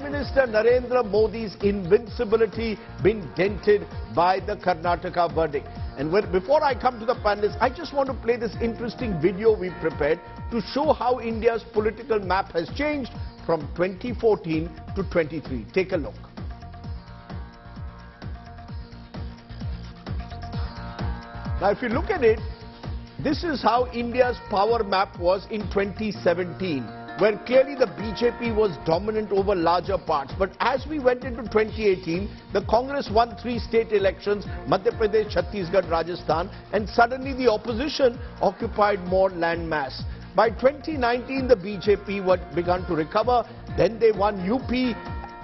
Prime Minister Narendra Modi's invincibility been dented by the Karnataka verdict? And before I come to the panelists, I just want to play this interesting video we prepared to show how India's political map has changed from 2014 to 23. Take a look. Now, if you look at it, this is how India's power map was in 2017, where clearly the BJP was dominant over larger parts. But as we went into 2018, the Congress won 3 state elections, Madhya Pradesh, Chhattisgarh, Rajasthan, and suddenly the opposition occupied more land mass. By 2019, the BJP began to recover, then they won UP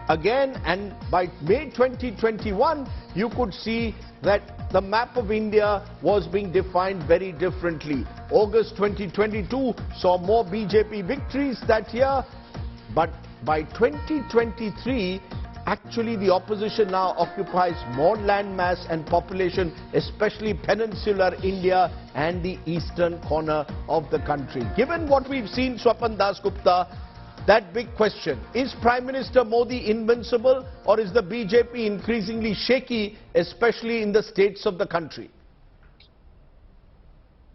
again, and by May 2021, you could see that the map of India was being defined very differently. August 2022 saw more BJP victories that year, but by 2023, actually the opposition now occupies more land mass and population, especially peninsular India and the eastern corner of the country. Given what we've seen, Swapan, Dasgupta, that big question, is Prime Minister Modi invincible, or is the BJP increasingly shaky, especially in the states of the country?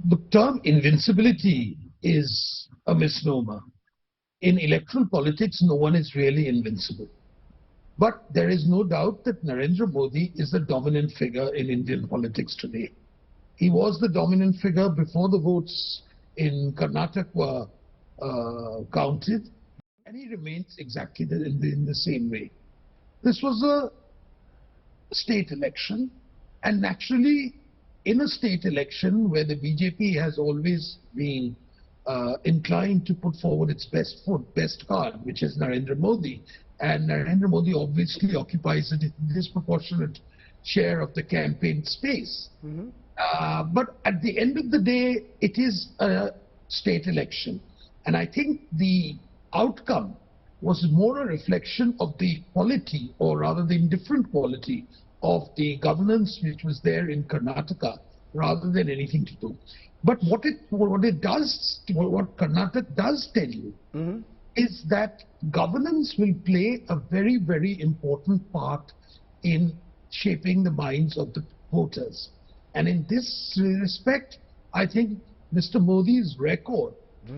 The term invincibility is a misnomer. In electoral politics, no one is really invincible. But there is no doubt that Narendra Modi is the dominant figure in Indian politics today. He was the dominant figure before the votes in Karnataka were counted. And he remains exactly in the same way. This was a state election, and naturally, in a state election where the BJP has always been inclined to put forward its best foot, best card, which is Narendra Modi, and Narendra Modi obviously occupies a disproportionate share of the campaign space. But at the end of the day, it is a state election, and I think the outcome was more a reflection of the quality, or rather the indifferent quality, of the governance which was there in Karnataka, rather than anything to do. But what Karnataka does tell you is that governance will play a very, very important part in shaping the minds of the voters. And in this respect, I think Mr. Modi's record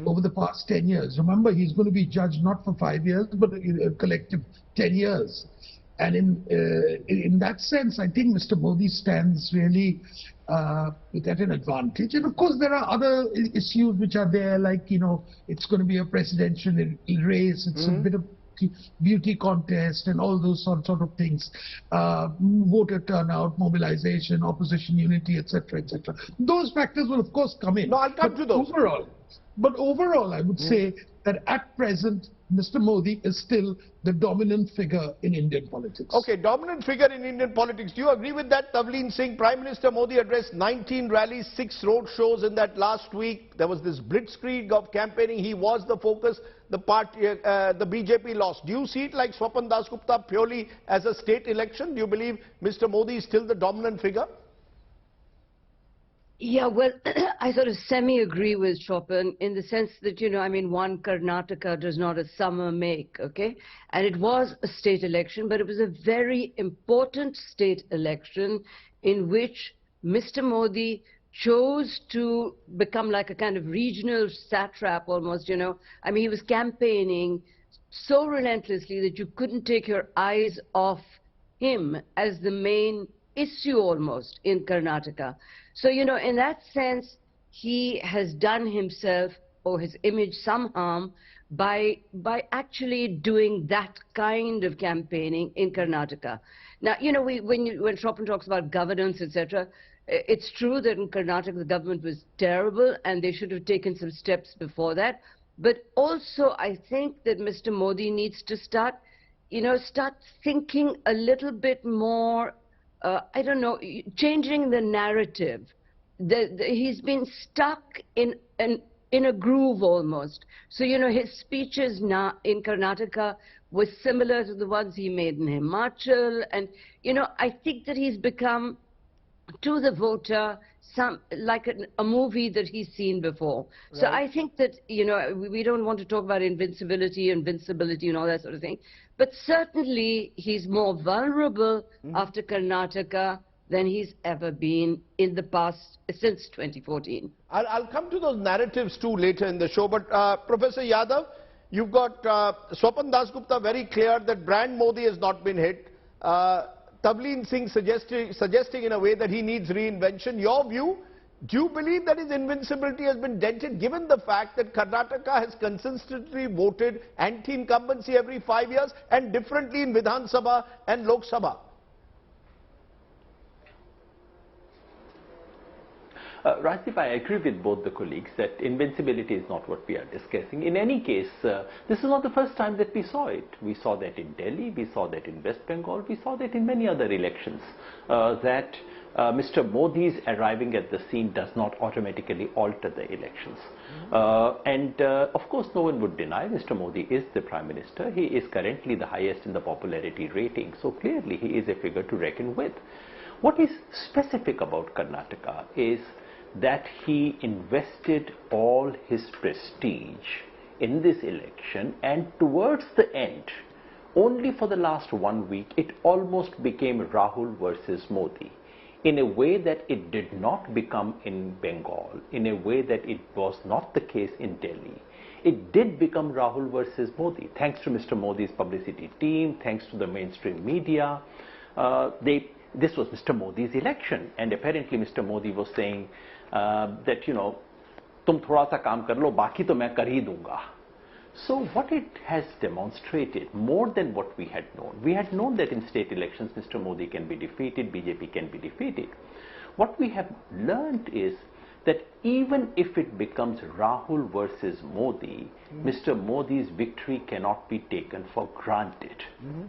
over the past 10 years. Remember, he's going to be judged not for 5 years, but a collective 10 years. And in that sense, I think Mr. Modi stands really at an advantage. And of course, there are other issues which are there, like, you know, it's going to be a presidential race, it's a bit of beauty contest and all those sort of things, voter turnout, mobilization, opposition unity, etc., etc. Those factors will of course come in. No, I'll come to those. Overall, I would say that at present, Mr. Modi is still the dominant figure in Indian politics. Okay, dominant figure in Indian politics. Do you agree with that, Tavleen Singh? Prime Minister Modi addressed 19 rallies, 6 road shows in that last week. There was this blitzkrieg of campaigning. He was the focus. The BJP lost. Do you see it like Swapan Dasgupta purely as a state election? Do you believe Mr. Modi is still the dominant figure? Yeah, well, I sort of semi-agree with Swapan in the sense that, you know, I mean, one Karnataka does not a summer make, okay? And it was a state election, but it was a very important state election in which Mr. Modi chose to become like a kind of regional satrap almost, you know. I mean, he was campaigning so relentlessly that you couldn't take your eyes off him as the main issue almost in Karnataka. So, you know, in that sense, he has done himself or his image some harm by actually doing that kind of campaigning in Karnataka. Now, you know, when Swapan talks about governance, etc., it's true that in Karnataka the government was terrible and they should have taken some steps before that. But also, I think that Mr. Modi needs to start thinking a little bit more, I don't know, changing the narrative. He's been stuck in a groove almost. So, you know, his speeches now in Karnataka were similar to the ones he made in Himachal. And, you know, I think that he's become to the voter some like a movie that he's seen before. Right. So I think that, you know, we don't want to talk about invincibility and all that sort of thing, but certainly he's more vulnerable after Karnataka than he's ever been in the past since 2014. I'll come to those narratives too later in the show, but Professor Yadav, you've got Swapan Dasgupta very clear that brand Modi has not been hit. Tavleen Singh suggesting in a way that he needs reinvention. Your view, do you believe that his invincibility has been dented given the fact that Karnataka has consistently voted anti-incumbency every 5 years and differently in Vidhan Sabha and Lok Sabha? Rajdeep, I agree with both the colleagues that invincibility is not what we are discussing. In any case, this is not the first time that we saw it. We saw that in Delhi, we saw that in West Bengal, we saw that in many other elections, that Mr. Modi's arriving at the scene does not automatically alter the elections. Of course, no one would deny Mr. Modi is the Prime Minister. He is currently the highest in the popularity rating. So clearly, he is a figure to reckon with. What is specific about Karnataka is that he invested all his prestige in this election, and towards the end, only for the last 1 week, it almost became Rahul versus Modi, in a way that it did not become in Bengal, in a way that it was not the case in Delhi. It did become Rahul versus Modi, thanks to Mr. Modi's publicity team, thanks to the mainstream media. This was Mr. Modi's election, and apparently Mr. Modi was saying that, you know, tum thoda sa kaam kar lo, baki to main kar hi dunga. So what it has demonstrated, more than what we had known that in state elections Mr. Modi can be defeated, BJP can be defeated. What we have learned is that even if it becomes Rahul versus Modi, Mr. Modi's victory cannot be taken for granted.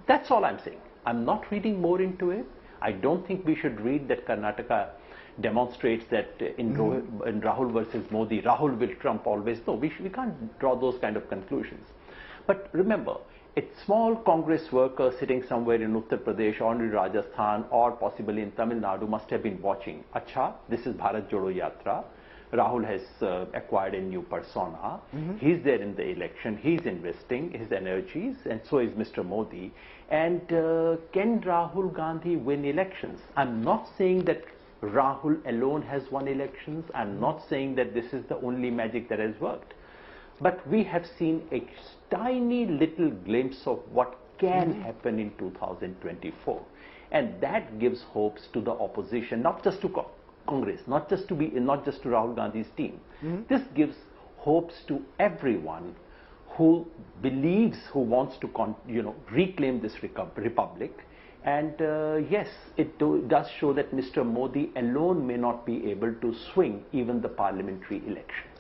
That's all I'm saying. I'm not reading more into it. I don't think we should read that Karnataka demonstrates that in Rahul versus Modi, Rahul will trump always. No, we can't draw those kind of conclusions. But remember, a small Congress worker sitting somewhere in Uttar Pradesh or in Rajasthan or possibly in Tamil Nadu must have been watching. Acha, this is Bharat Jodo Yatra. Rahul has acquired a new persona. He's there in the election. He's investing his energies, and so is Mr. Modi. And can Rahul Gandhi win elections? I'm not saying that Rahul alone has won elections. I'm not saying that this is the only magic that has worked. But we have seen a tiny little glimpse of what can happen in 2024. And that gives hopes to the opposition, not just to Congress, not just to Rahul Gandhi's team. This gives hopes to everyone who believes, who wants to reclaim this republic. And yes, it does show that Mr. Modi alone may not be able to swing even the parliamentary elections.